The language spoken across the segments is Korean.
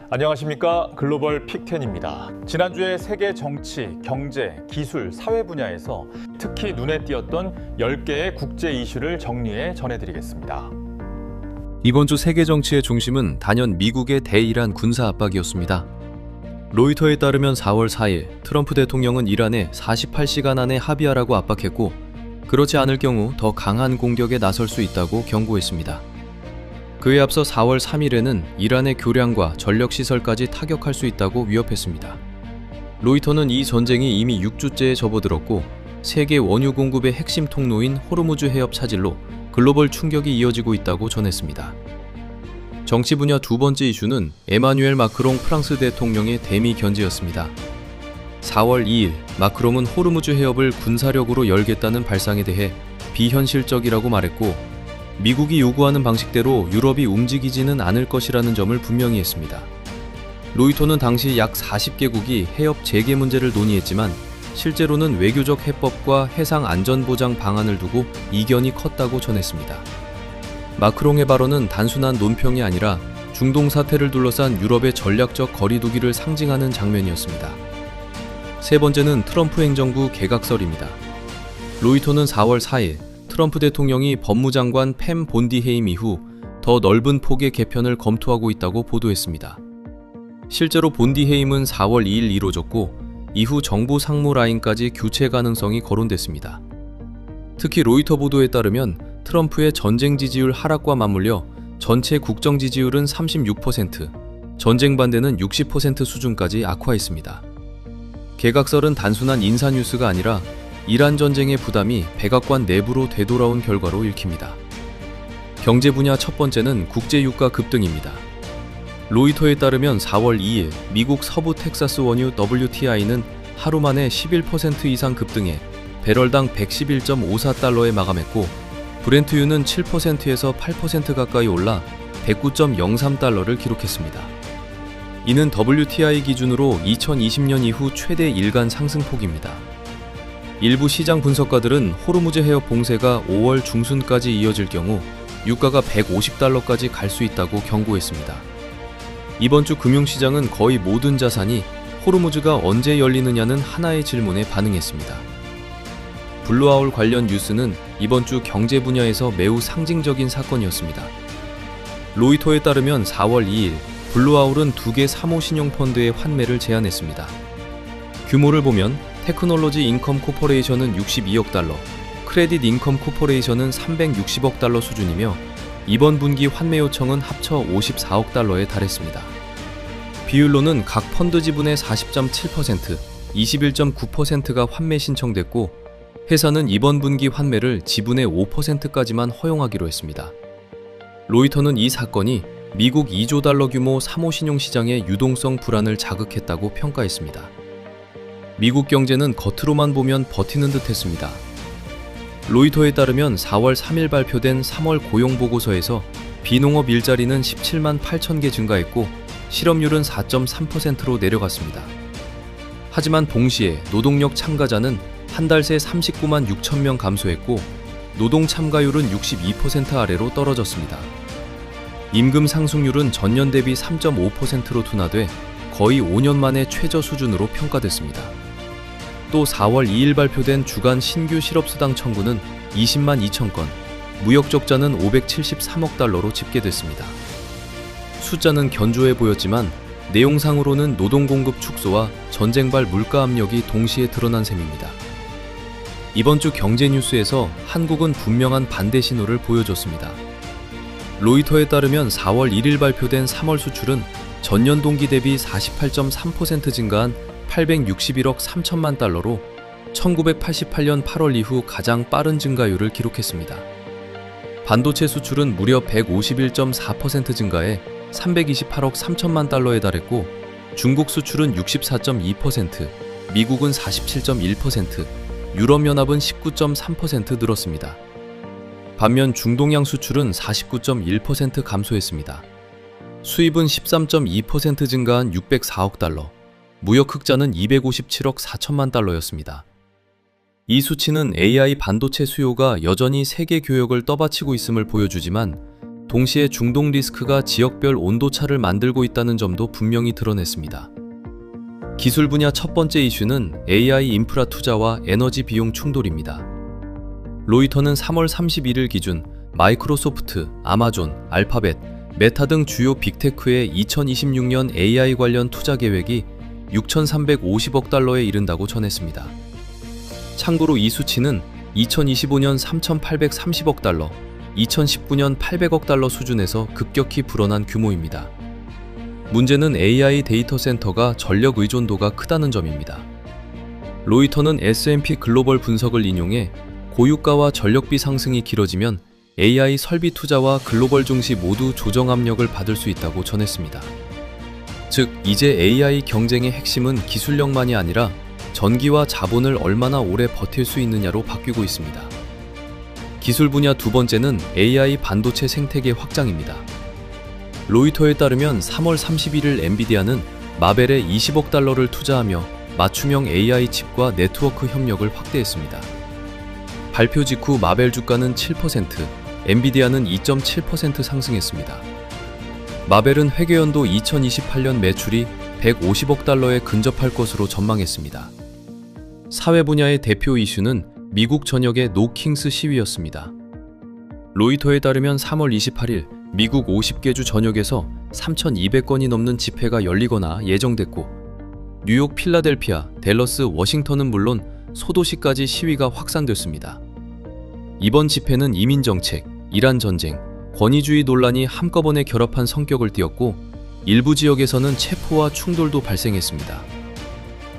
안녕하십니까. 글로벌 픽10입니다. 지난주에 세계 정치, 경제, 기술, 사회 분야에서 특히 눈에 띄었던 10개의 국제 이슈를 정리해 전해드리겠습니다. 이번 주 세계 정치의 중심은 단연 미국의 대이란 군사 압박이었습니다. 로이터에 따르면 4월 4일 트럼프 대통령은 이란에 48시간 안에 합의하라고 압박했고, 그렇지 않을 경우 더 강한 공격에 나설 수 있다고 경고했습니다. 그에 앞서 4월 3일에는 이란의 교량과 전력시설까지 타격할 수 있다고 위협했습니다. 로이터는 이 전쟁이 이미 6주째에 접어들었고, 세계 원유 공급의 핵심 통로인 호르무즈 해협 차질로 글로벌 충격이 이어지고 있다고 전했습니다. 정치 분야 두 번째 이슈는 에마뉴엘 마크롱 프랑스 대통령의 대미 견제였습니다. 4월 2일 마크롱은 호르무즈 해협을 군사력으로 열겠다는 발상에 대해 비현실적이라고 말했고, 미국이 요구하는 방식대로 유럽이 움직이지는 않을 것이라는 점을 분명히 했습니다. 로이터는 당시 약 40개국이 해협 재개 문제를 논의했지만 실제로는 외교적 해법과 해상 안전보장 방안을 두고 이견이 컸다고 전했습니다. 마크롱의 발언은 단순한 논평이 아니라 중동 사태를 둘러싼 유럽의 전략적 거리두기를 상징하는 장면이었습니다. 세 번째는 트럼프 행정부 개각설입니다. 로이터는 4월 4일 트럼프 대통령이 법무장관 팸 본디 해임 이후 더 넓은 폭의 개편을 검토하고 있다고 보도했습니다. 실제로 본디 해임은 4월 2일 이루어졌고, 이후 정부 상무 라인까지 교체 가능성이 거론됐습니다. 특히 로이터 보도에 따르면 트럼프의 전쟁 지지율 하락과 맞물려 전체 국정 지지율은 36%, 전쟁 반대는 60% 수준까지 악화했습니다. 개각설은 단순한 인사 뉴스가 아니라 이란 전쟁의 부담이 백악관 내부로 되돌아온 결과로 읽힙니다. 경제 분야 첫 번째는 국제 유가 급등입니다. 로이터에 따르면 4월 2일 미국 서부 텍사스 원유 WTI는 하루 만에 11% 이상 급등해 배럴당 111.54달러에 마감했고, 브렌트유는 7%에서 8% 가까이 올라 109.03달러를 기록했습니다. 이는 WTI 기준으로 2020년 이후 최대 일간 상승폭입니다. 일부 시장 분석가들은 호르무즈 해협 봉쇄가 5월 중순까지 이어질 경우 유가가 150달러까지 갈 수 있다고 경고했습니다. 이번 주 금융시장은 거의 모든 자산이 호르무즈가 언제 열리느냐는 하나의 질문에 반응했습니다. 블루아울 관련 뉴스는 이번 주 경제 분야에서 매우 상징적인 사건이었습니다. 로이터에 따르면 4월 2일 블루아울은 2개 사모신용펀드의 환매를 제안했습니다. 규모를 보면 테크놀로지 인컴 코퍼레이션은 62억 달러, 크레딧 인컴 코퍼레이션은 360억 달러 수준이며 이번 분기 환매 요청은 합쳐 54억 달러에 달했습니다. 비율로는 각 펀드 지분의 40.7%, 21.9%가 환매 신청됐고, 회사는 이번 분기 환매를 지분의 5%까지만 허용하기로 했습니다. 로이터는 이 사건이 미국 2조 달러 규모 사모신용시장의 유동성 불안을 자극했다고 평가했습니다. 미국 경제는 겉으로만 보면 버티는 듯 했습니다. 로이터에 따르면 4월 3일 발표된 3월 고용보고서에서 비농업 일자리는 17만 8천 개 증가했고, 실업률은 4.3%로 내려갔습니다. 하지만 동시에 노동력 참가자는 한 달 새 39만 6천 명 감소했고, 노동 참가율은 62% 아래로 떨어졌습니다. 임금 상승률은 전년 대비 3.5%로 둔화돼 거의 5년 만에 최저 수준으로 평가됐습니다. 또 4월 2일 발표된 주간 신규 실업수당 청구는 20만 2천 건, 무역 적자는 573억 달러로 집계됐습니다. 숫자는 견조해 보였지만 내용상으로는 노동 공급 축소와 전쟁발 물가 압력이 동시에 드러난 셈입니다. 이번 주 경제 뉴스에서 한국은 분명한 반대 신호를 보여줬습니다. 로이터에 따르면 4월 1일 발표된 3월 수출은 전년 동기 대비 48.3% 증가한 861억 3천만 달러로 1988년 8월 이후 가장 빠른 증가율을 기록했습니다. 반도체 수출은 무려 151.4% 증가해 328억 3천만 달러에 달했고, 중국 수출은 64.2%, 미국은 47.1%, 유럽연합은 19.3% 늘었습니다. 반면 중동양 수출은 49.1% 감소했습니다. 수입은 13.2% 증가한 604억 달러, 무역 흑자는 257억 4천만 달러였습니다. 이 수치는 AI 반도체 수요가 여전히 세계 교역을 떠받치고 있음을 보여주지만 동시에 중동 리스크가 지역별 온도차를 만들고 있다는 점도 분명히 드러냈습니다. 기술 분야 첫 번째 이슈는 AI 인프라 투자와 에너지 비용 충돌입니다. 로이터는 3월 31일 기준 마이크로소프트, 아마존, 알파벳, 메타 등 주요 빅테크의 2026년 AI 관련 투자 계획이 6,350억 달러에 이른다고 전했습니다. 참고로 이 수치는 2025년 3,830억 달러, 2019년 800억 달러 수준에서 급격히 불어난 규모입니다. 문제는 AI 데이터 센터가 전력 의존도가 크다는 점입니다. 로이터는 S&P 글로벌 분석을 인용해 고유가와 전력비 상승이 길어지면 AI 설비 투자와 글로벌 증시 모두 조정 압력을 받을 수 있다고 전했습니다. 즉, 이제 AI 경쟁의 핵심은 기술력만이 아니라 전기와 자본을 얼마나 오래 버틸 수 있느냐로 바뀌고 있습니다. 기술 분야 두 번째는 AI 반도체 생태계 확장입니다. 로이터에 따르면 3월 31일 엔비디아는 마벨에 20억 달러를 투자하며 맞춤형 AI 칩과 네트워크 협력을 확대했습니다. 발표 직후 마벨 주가는 7%, 엔비디아는 2.7% 상승했습니다. 마벨은 회계연도 2028년 매출이 150억 달러에 근접할 것으로 전망했습니다. 사회 분야의 대표 이슈는 미국 전역의 노킹스 시위였습니다. 로이터에 따르면 3월 28일 미국 50개 주 전역에서 3,200건이 넘는 집회가 열리거나 예정됐고, 뉴욕, 필라델피아, 댈러스, 워싱턴은 물론 소도시까지 시위가 확산됐습니다. 이번 집회는 이민 정책, 이란 전쟁, 권위주의 논란이 한꺼번에 결합한 성격을 띠었고, 일부 지역에서는 체포와 충돌도 발생했습니다.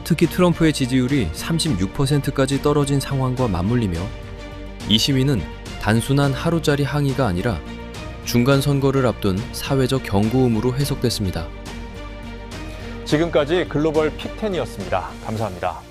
특히 트럼프의 지지율이 36%까지 떨어진 상황과 맞물리며 이 시위는 단순한 하루짜리 항의가 아니라 중간 선거를 앞둔 사회적 경고음으로 해석됐습니다. 지금까지 글로벌 픽10이었습니다. 감사합니다.